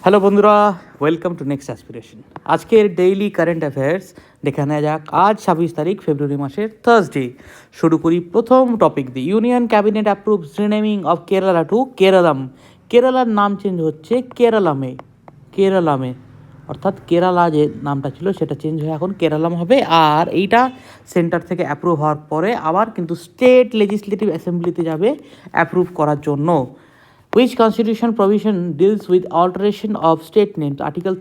Hello বন্ধুরা, welcome to next aspiration. আজকের daily current affairs দেখে নেওয়া যাক। আজ 26 তারিখ ফেব্রুয়ারি মাসের থার্সডে। শুরু করি প্রথম টপিক দিয়ে। Union cabinet approves renaming of Kerala to Keralam. কেরালার নাম চেঞ্জ হচ্ছে কেরালামে অর্থাৎ কেরালা যে নামটা ছিল সেটা চেঞ্জ হয়ে এখন কেরালাম হবে। আর এইটা সেন্টার থেকে অ্যাপ্রুভ হওয়ার পরে আবার কিন্তু স্টেট লেজিসলেটিভ অ্যাসেম্বলিতে যাবে অ্যাপ্রুভ করার জন্য। Which constitution provision deals with alteration of state names? Article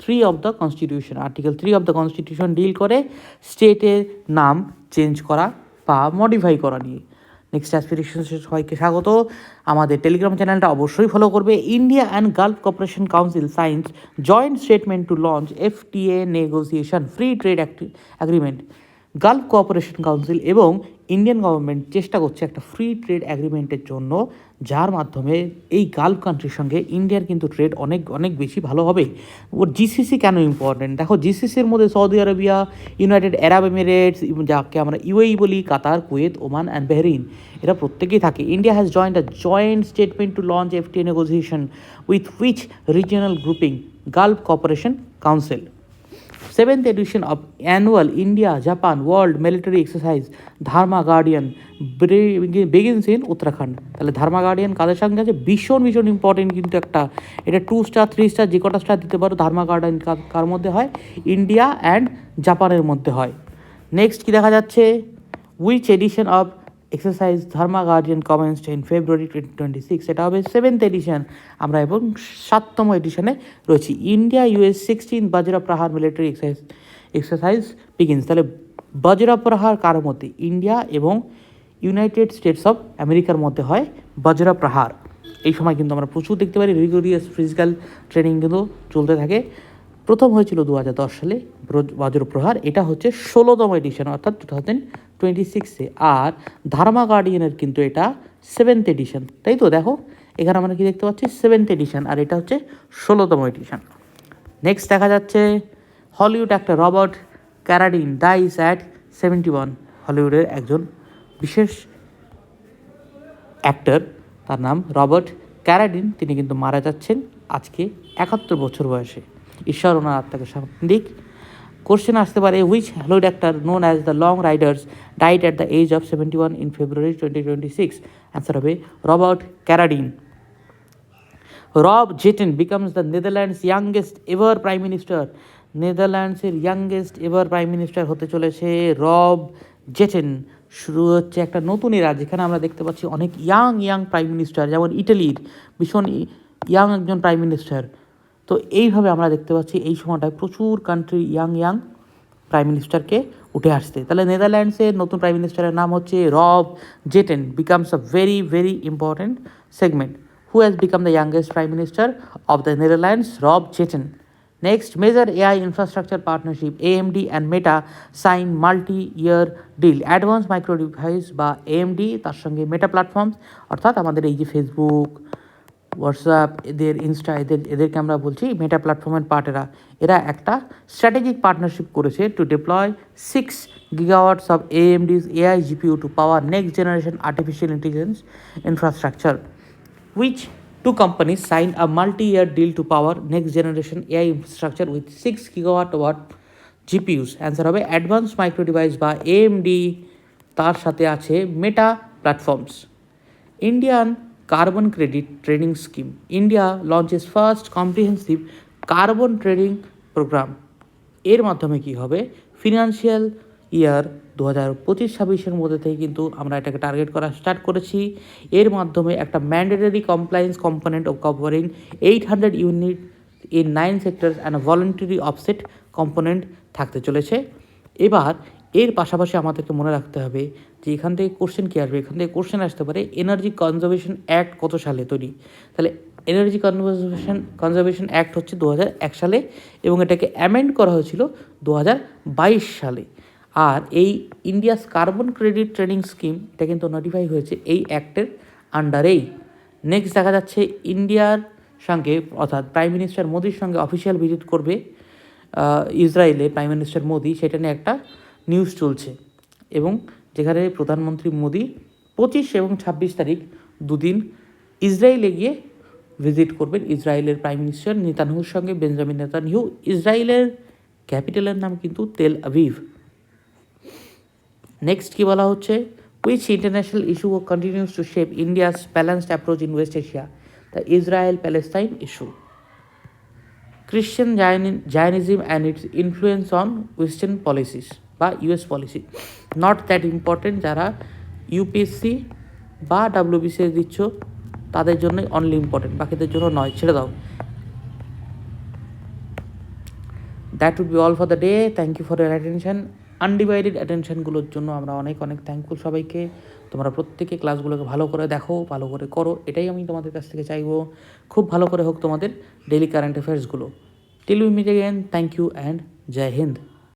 3 of the Constitution. Article 3 of the Constitution deal করে স্টেটের নাম চেঞ্জ করা বা মডিফাই করা নিয়ে। নেক্সট অ্যাসপিরেশন সবাইকে স্বাগত। আমাদের টেলিগ্রাম চ্যানেলটা অবশ্যই ফলো করবে। India and Gulf cooperation council signs joint statement to launch FTA negotiation free trade agreement. Gulf cooperation council এবং ইন্ডিয়ান গভর্নমেন্ট চেষ্টা করছে একটা ফ্রি ট্রেড অ্যাগ্রিমেন্টের জন্য, যার মাধ্যমে এই গালফ কান্ট্রির সঙ্গে ইন্ডিয়ার কিন্তু ট্রেড অনেক অনেক বেশি ভালো হবে। ওর জিসিসি কেন ইম্পর্টেন্ট দেখো, জিসিসির মধ্যে Saudi Arabia, United Arab Emirates, যাকে আমরা ইউএই বলি, Qatar, Kuwait, Oman and Bahrain, এরা প্রত্যেকেই থাকে। India has joint a joint statement to launch FTA negotiation with which regional grouping Gulf cooperation council. 7th edition of annual India-Japan World Military Exercise Dharma Guardian begins in Uttarakhand. তাহলে ধার্মা guardian কাদের সঙ্গে আছে? ভীষণ ভীষণ important কিন্তু একটা, এটা 2 star 3 star যে কটা স্টার দিতে পারো। ধার্মা গার্ডিয়ান কার মধ্যে হয়? ইন্ডিয়া অ্যান্ড জাপানের মধ্যে হয়। নেক্সট কি দেখা যাচ্ছে? Which edition of exercise Dharma guardian commenced in February 2026, এটা হবে 7th এডিশন। আমরা এবং 7তম এডিশনে রয়েছি। ইন্ডিয়া ইউএস 16 বজ্রা প্রহার মিলিটারি এক্সারসাইজ বিগিনস। তাহলে বজ্রা প্রহার কার মধ্যে? ইন্ডিয়া এবং ইউনাইটেড স্টেটস অফ আমেরিকার মধ্যে হয় বজ্রা প্রহার। এই সময় কিন্তু আমরা প্রচুর দেখতে পারি রিগোরিয়াস ফিজিক্যাল ট্রেনিং কিন্তু চলতে থাকে। প্রথম হয়েছিল 2010 সালে বজ্রপ্রহার, এটা হচ্ছে 16তম এডিশন অর্থাৎ 2026-এ। আর ধার্মা গার্ডিয়ানের কিন্তু এটা 7th এডিশন, তাই তো? দেখো এখানে আমরা কি দেখতে পাচ্ছি? 7th এডিশন, আর এটা হচ্ছে 16তম এডিশন। নেক্সট দেখা যাচ্ছে Hollywood actor Robert Carradine dies at 71। হলিউডের একজন বিশেষ অ্যাক্টর, তার নাম রবার্ট ক্যারাডিন, তিনি কিন্তু মারা যাচ্ছেন আজকে 71 বছর বয়সে। ঈশ্বর ওনার আত্মাকে শান্তি দিক। কোশ্চেন আসতে পারে, which Hollywood actor known as the Long Riders died at the age of 71 in February 2026? Answer হবে Robert Carradine. Rob Jetten becomes the Netherlands youngest ever prime minister. নেদারল্যান্ডসের ইয়াংগেস্ট এভার প্রাইম মিনিস্টার হতে চলেছে রব জেটেন। শুরু হচ্ছে একটা নতুন এরা, যেখানে আমরা দেখতে পাচ্ছি অনেক ইয়াং প্রাইম মিনিস্টার, যেমন ইটালির ভীষণ ইয়াং একজন প্রাইম মিনিস্টার। তো এইভাবে আমরা দেখতে পাচ্ছি এই সময়টায় প্রচুর কান্ট্রি ইয়াং প্রাইম মিনিস্টারকে উঠে আসতে। তাহলে নেদারল্যান্ডসের নতুন প্রাইম মিনিস্টারের নাম হচ্ছে রব Jetten, becomes a very very important segment. Who has become the youngest prime minister of the Netherlands? রব জেটেন। Next, major AI infrastructure partnership AMD and Meta sign multi-year deal. Advanced Micro Device বা AMD তার সঙ্গে মেটা platforms, অর্থাৎ আমাদের এই যে Facebook, WhatsApp, এদের Insta, এদেরকে আমরা বলছি মেটা প্ল্যাটফর্মের পার্টেরা, এরা একটা স্ট্র্যাটেজিক পার্টনারশিপ করেছে to deploy 6 gigawatts of AMD's AI GPU to power next generation artificial intelligence infrastructure. Which two companies signed a multi-year deal to power next generation AI infrastructure with 6 gigawatt GPUs? Answer হবে Advance Micro Device বা AMD, তার সাথে আছে Meta platforms. Indian carbon credit trading scheme. India launches first comprehensive carbon trading program. এর মাধ্যমে কি হবে? Financial year 2025-26-এর মধ্যে থেকে কিন্তু আমরা এটাকে টার্গেট করা স্টার্ট করেছি। এর মাধ্যমে একটা mandatory compliance component of covering 800 unit in 9 sectors and voluntary offset component থাকতে চলেছে। এবার এর পাশাপাশি আমাদেরকে মনে রাখতে হবে যে এখান থেকে কোশ্চেন কী আসবে। এখান থেকে কোশ্চেন আসতে পারে এনার্জি কনজারভেশন অ্যাক্ট কত সালে তৈরি? তাহলে এনার্জি কনজারভেশন অ্যাক্ট হচ্ছে 2001 সালে, এবং এটাকে অ্যামেন্ড করা হয়েছিল 2022 সালে। আর এই India's carbon credit trading scheme, এটা কিন্তু নোটিফাই হয়েছে এই অ্যাক্টের আন্ডারেই। নেক্সট দেখা যাচ্ছে ইন্ডিয়ার সঙ্গে, অর্থাৎ প্রাইম মিনিস্টার মোদির সঙ্গে অফিসিয়াল ভিজিট করবে ইসরায়েলে প্রাইম মিনিস্টার মোদি, সেটা নিয়ে একটা নিউজ চলছে। এবং যেখানে প্রধানমন্ত্রী মোদি 25 এবং 26 তারিখ দুদিন ইসরায়েলে গিয়ে ভিজিট করবেন ইসরায়েলের প্রাইম মিনিস্টার নেতানহুর সঙ্গে, বেঞ্জামিন নেতানহু। ইসরায়েলের ক্যাপিটালের নাম কিন্তু তেল আভিভ। নেক্সট কি বলা হচ্ছে, which international issue continues to shape India's balanced approach in West Asia? The Israel-Palestine issue. Christian Zionism and its influence on Western policies বা US policy. Not that important, যারা UPSC বা WBCS দিচ্ছ তাদের জন্য only important, বাকিদের জন্য নয়, ছেড়ে দাও। That would be all for the day. Thank you for your attention, undivided অ্যাটেনশনগুলোর জন্য আমরা অনেক অনেক থ্যাঙ্কফুল সবাইকে। তোমরা প্রত্যেকে ক্লাসগুলোকে ভালো করে দেখো, ভালো করে করো, এটাই আমি তোমাদের কাছ থেকে চাইবো। খুব ভালো করে হোক তোমাদের ডেইলি কারেন্ট অ্যাফেয়ার্সগুলো। Till we meet again, thank you and Jai Hind.